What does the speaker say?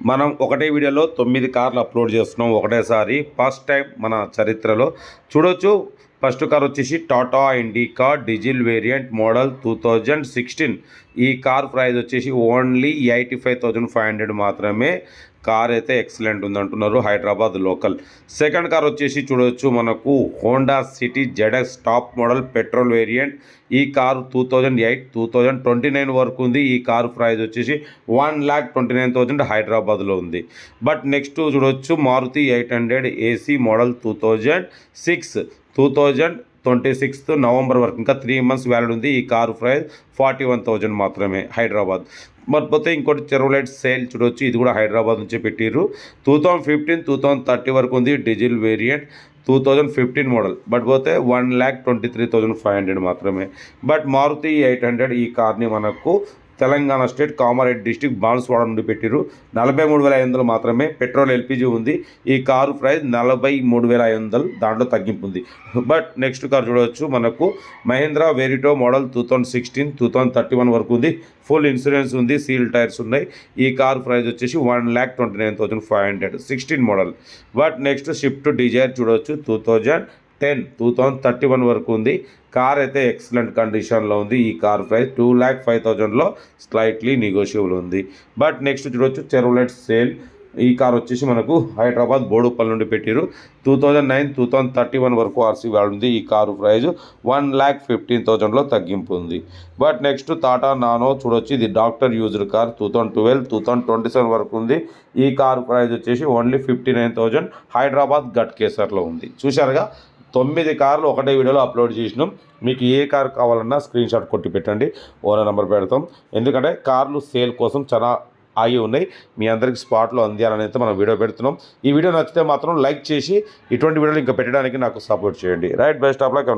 మనం ఒకటే వీడియోలో 9 కార్లు అప్లోడ్ చేస్తున్నాం ఒకటేసారి. ఫస్ట్ టైం మన చరిత్రలో చూడొచ్చు. ఫస్ట్ కార్ వచ్చేసి Tata indica diesel variant model 2016. ఈ కార్ ప్రైస్ వచ్చేసి ఓన్లీ 85,500 మాత్రమే. కార్ అయితే ఎక్సలెంట్ ఉందంటున్నారు, హైదరాబాద్ లోకల్. సెకండ్ కార్ వచ్చేసి చూడవచ్చు మనకు Honda city ZX top model petrol variant. ఈ కారు 2008 2029 వరకు ఉంది. ఈ కారు ప్రైస్ వచ్చేసి 1,29,000 హైదరాబాద్లో ఉంది. బట్ నెక్స్ట్ చూడవచ్చు మారుతి 800 ఏసీ మోడల్ 2026 నవంబర్ వరకు ఇంకా 3 months వ్యాలిడ్ ఉంది. ఈ కారు ప్రైస్ 41,000 మాత్రమే హైదరాబాద్. మరి పోతే ఇంకోటి చెరోలైట్ సేల్ చూడవచ్చు, ఇది కూడా హైదరాబాద్ నుంచే పెట్టిర్రు. 2015 2030 వరకు ఉంది. Diesel variant 2015 model. బట్ పోతే 1,23,500 మాత్రమే. బట్ మారుతి 800 ఈ కార్ని మనకు తెలంగాణ స్టేట్ కామారెడ్డి డిస్టిక్ బాన్స్వాడ నుండి పెట్టిరు. 43,500 మాత్రమే. పెట్రోల్ ఎల్పిజి ఉంది. ఈ కారు ప్రైస్ 43,500, దాంట్లో తగ్గింపు ఉంది. బట్ నెక్స్ట్ కార్ చూడవచ్చు మనకు మహేంద్ర వెరిటో మోడల్ 2016 2031 వరకు ఉంది. ఫుల్ ఇన్సూరెన్స్ ఉంది, సీల్ టైర్స్ ఉన్నాయి. ఈ కార్ ప్రైస్ వచ్చేసి 1,29,500 16 మోడల్. బట్ నెక్స్ట్ షిఫ్ట్ డిజైర్ చూడవచ్చు 2031 వరకు ఉంది. కార్ అయితే ఎక్సలెంట్ కండిషన్లో ఉంది. ఈ కార్ ప్రైస్ 2,05,000లో స్లైట్లీ నెగోషియబుల్ ఉంది. బట్ నెక్స్ట్ చూడవచ్చు చెరోలెట్ సేల్. ఈ కార్ వచ్చేసి మనకు హైదరాబాద్ బోడుపల్లి నుండి పెట్టిరు. 2009 2031 వరకు ఆర్సీ వాల్యూ ఉంది. ఈ కారు ప్రైజ్ 1,15,000లో తగ్గింపు ఉంది. బట్ నెక్స్ట్ టాటా నానో చూడొచ్చు, ఇది డాక్టర్ యూజ్డ్ కార్ 2012 2027 వరకు ఉంది. ఈ కారు ప్రైజ్ వచ్చేసి ఓన్లీ 59,000 హైదరాబాద్ గట్ కేసర్లో ఉంది. చూశారుగా 9 కార్లు ఒకటే వీడియోలో అప్లోడ్ చేసినాం. మీకు ఏ కార్ కావాలన్నా స్క్రీన్ షాట్ కొట్టి పెట్టండి, ఓనర్ నెంబర్ పెడతాం. ఎందుకంటే కార్లు సేల్ కోసం చాలా ఆగి ఉన్నాయి, మీ అందరికి స్పాట్లో అందియాలని అయితే మనం వీడియో పెడుతున్నాం. ఈ వీడియో నచ్చితే మాత్రం లైక్ చేసి ఇటువంటి వీడియోలు ఇంకా పెట్టడానికి నాకు సపోర్ట్ చేయండి. Right, best of luck.